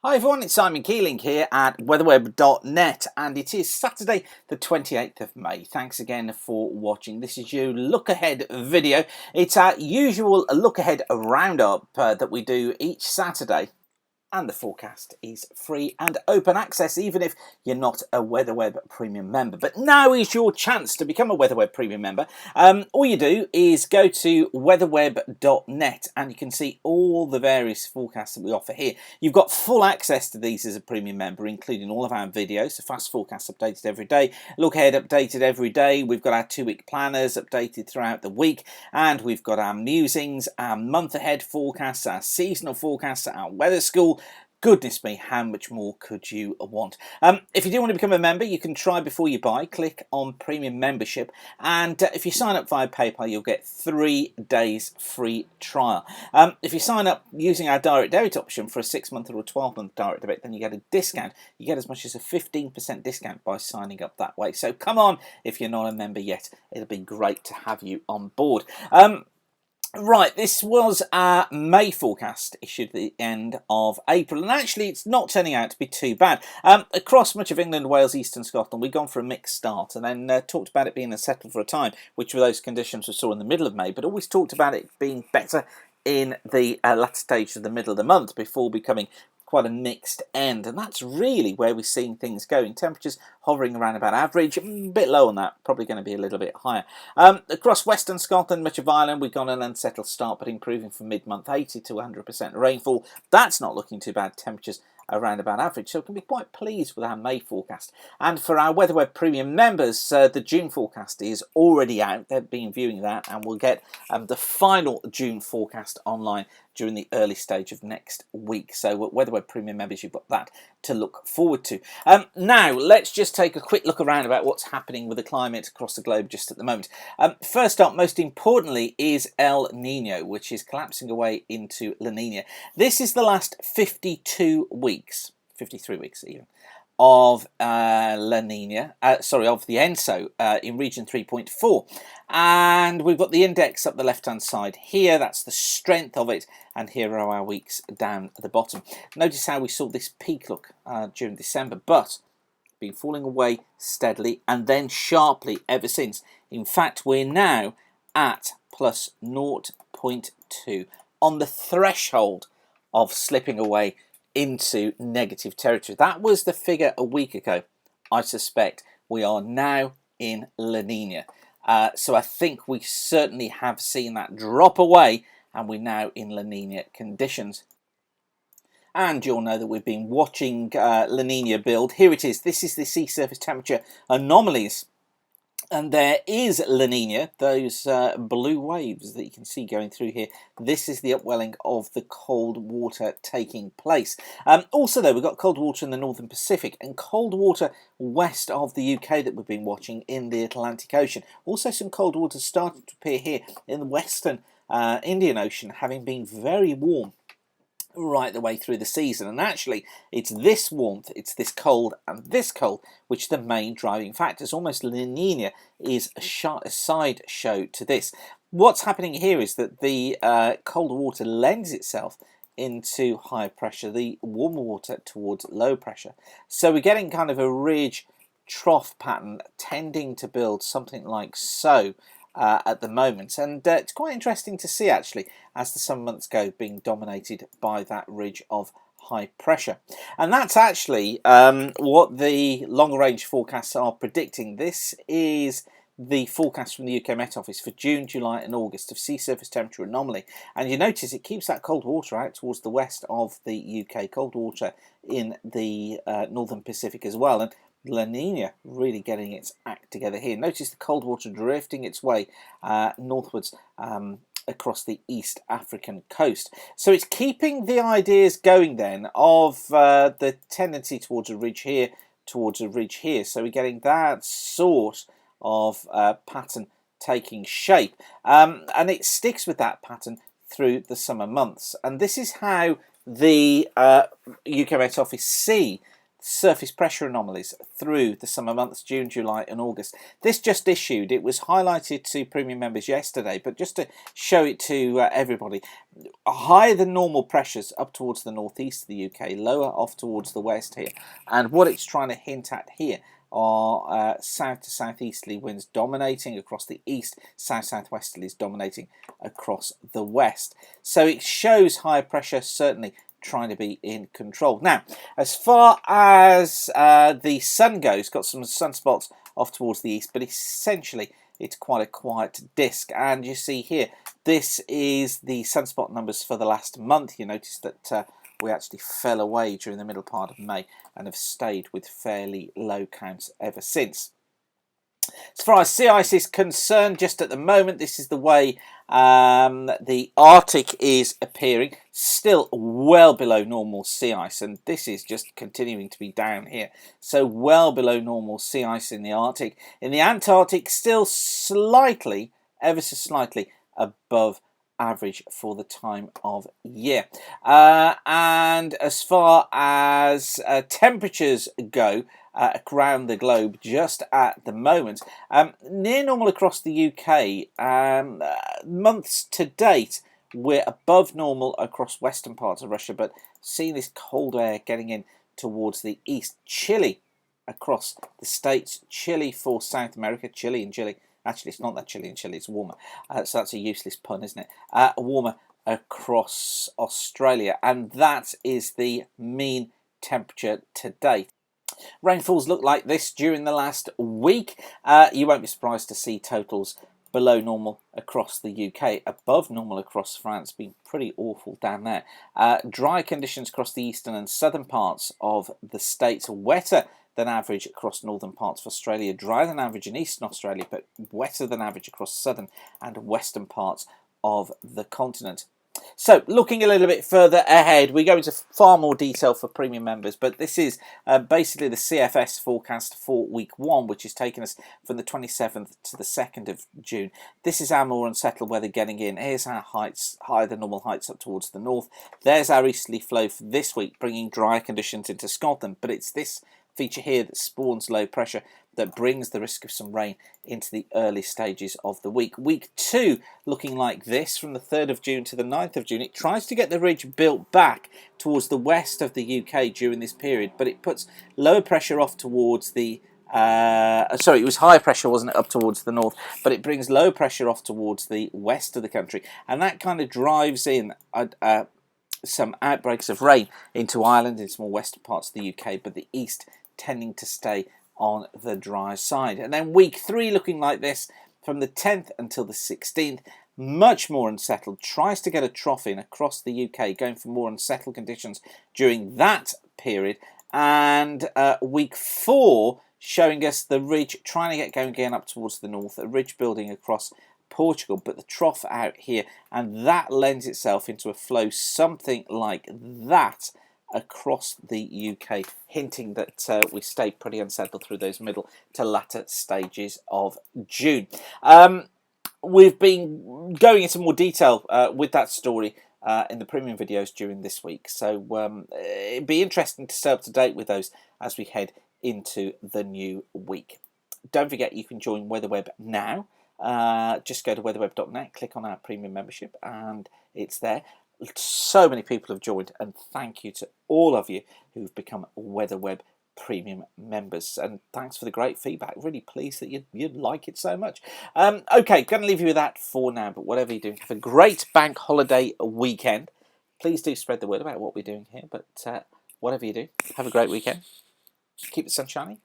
Hi everyone, it's Simon Keeling here at weatherweb.net and it is Saturday the 28th of May. Thanks again for watching. This is your look ahead video. It's our usual look ahead roundup that we do each Saturday. And the forecast is free and open access, even if you're not a WeatherWeb Premium member. But now is your chance to become a WeatherWeb Premium member. All you do is go to weatherweb.net and you can see all the various forecasts that we offer here. You've got full access to these as a Premium member, including all of our videos, so fast forecasts updated every day, look ahead updated every day. We've got our 2-week planners updated throughout the week, and we've got our musings, our month ahead forecasts, our seasonal forecasts, our weather school. Goodness me, how much more could you want? If you do want to become a member, you can try before you buy. Click on Premium Membership, and if you sign up via PayPal, you'll get 3 days free trial. If you sign up using our direct debit option for a 6-month or a 12-month direct debit, then you get a discount. You get as much as a 15% discount by signing up that way. So come on, if you're not a member yet, it'll be great to have you on board. Right, this was our May forecast issued at the end of April, and actually it's not turning out to be too bad. Across much of England, Wales, Eastern Scotland, we've gone for a mixed start, and then talked about it being unsettled for a time, which were those conditions we saw in the middle of May, but always talked about it being better in the latter stage of the middle of the month before becoming quite a mixed end, and that's really where we're seeing things going. Temperatures hovering around about average, a bit low on that, probably going to be a little bit higher. Across Western Scotland, much of Ireland, we've got an unsettled start, but improving from mid-month, 80 to 100% rainfall. That's not looking too bad. Temperatures around about average, so we can be quite pleased with our May forecast. And for our WeatherWeb Premium members, the June forecast is already out. They've been viewing that, and we'll get the final June forecast online during the early stage of next week. So WeatherWeb Premium members, you've got that to look forward to. Now, let's just take a quick look around about what's happening with the climate across the globe just at the moment. First up, most importantly, is El Nino, which is collapsing away into La Nina. This is the last 52 weeks, 53 weeks even, of La Nina, of the ENSO in region 3.4. And we've got the index up the left-hand side here. That's the strength of it. And here are our weeks down at the bottom. Notice how we saw this peak look during December, but been falling away steadily and then sharply ever since. In fact, we're now at plus 0.2 on the threshold of slipping away into negative territory. That was the figure a week ago. I suspect we are now in La Nina. So I think we certainly have seen that drop away, and we're now in La Nina conditions. And you'll know that we've been watching La Nina build. Here it is. This is the sea surface temperature anomalies. And there is La Nina, those blue waves that you can see going through here. This is the upwelling of the cold water taking place. Also, though, we've got cold water in the Northern Pacific and cold water west of the UK that we've been watching in the Atlantic Ocean. Also, some cold water starting to appear here in the Western Indian Ocean, having been very warm right the way through the season. And actually, it's this warmth, it's this cold and this cold, which are the main driving factors. Almost La Nina is a side show to this. What's happening here is that the cold water lends itself into higher pressure, the warmer water towards low pressure. So we're getting kind of a ridge trough pattern tending to build something like so at the moment, and it's quite interesting to see actually as the summer months go being dominated by that ridge of high pressure. And that's actually what the longer range forecasts are predicting. This is the forecast from the UK Met Office for June, July and August of sea surface temperature anomaly, and you notice it keeps that cold water out towards the west of the UK, cold water in the Northern Pacific as well, and La Nina really getting its act together here. Notice the cold water drifting its way northwards across the East African coast. So it's keeping the ideas going then of the tendency towards a ridge here, towards a ridge here. So we're getting that sort of pattern taking shape. And it sticks with that pattern through the summer months. And this is how the UK Met Office see surface pressure anomalies through the summer months, June, July and August. This just issued. It was highlighted to premium members yesterday, but just to show it to everybody, higher than normal pressures up towards the northeast of the UK, lower off towards the west here. And what it's trying to hint at here are south to southeasterly winds dominating across the east, south-southwesterlies dominating across the west. So it shows higher pressure certainly trying to be in control. Now, as far as the sun goes, got some sunspots off towards the east, but essentially it's quite a quiet disk. And you see here, this is the sunspot numbers for the last month. You notice that we actually fell away during the middle part of May and have stayed with fairly low counts ever since. As far as sea ice is concerned, just at the moment, this is the way the Arctic is appearing. Still well below normal sea ice, and this is just continuing to be down here. So well below normal sea ice in the Arctic. In the Antarctic, still slightly, ever so slightly, above average for the time of year. And as far as temperatures go, around the globe just at the moment, near normal across the UK. Months to date, we're above normal across western parts of Russia, but seeing this cold air getting in towards the east. Chilly across the states, chilly for South America, chilly in Chile. Actually, it's not that chilly in Chile, it's warmer. So that's a useless pun, isn't it? Warmer across Australia, and that is the mean temperature to date. Rainfalls look like this during the last week. You won't be surprised to see totals below normal across the UK, above normal across France, been pretty awful down there. Dry conditions across the eastern and southern parts of the states, wetter than average across northern parts of Australia, drier than average in eastern Australia, but wetter than average across southern and western parts of the continent. So, looking a little bit further ahead, we go into far more detail for premium members, but this is basically the CFS forecast for week 1, which is taking us from the 27th to the 2nd of June. This is our more unsettled weather getting in. Here's our heights, higher than normal heights up towards the north. There's our easterly flow for this week, bringing drier conditions into Scotland, but it's this feature here that spawns low pressure that brings the risk of some rain into the early stages of the week. Week 2 looking like this from the 3rd of June to the 9th of June. It tries to get the ridge built back towards the west of the UK during this period, but it puts lower pressure off towards the sorry, it was high pressure, wasn't it, up towards the north, but it brings low pressure off towards the west of the country, and that kind of drives in some outbreaks of rain into Ireland, into more western parts of the UK, but the east tending to stay on the dry side. And then week 3 looking like this from the 10th until the 16th, much more unsettled, tries to get a trough in across the UK, going for more unsettled conditions during that period. And week 4 showing us the ridge trying to get going again up towards the north, a ridge building across Portugal, but the trough out here, and that lends itself into a flow something like that across the UK, hinting that we stay pretty unsettled through those middle to latter stages of June. We've been going into more detail with that story in the premium videos during this week, so it'd be interesting to stay up to date with those as we head into the new week. Don't forget you can join WeatherWeb now. Just go to weatherweb.net, click on our premium membership, and it's there. So many people have joined, and thank you to all of you who've become WeatherWeb premium members, and thanks for the great feedback. Really pleased that you'd like it so much. Okay, going to leave you with that for now, but whatever you're doing, have a great bank holiday weekend. Please do spread the word about what we're doing here, but whatever you do, have a great weekend. Keep the sun shining,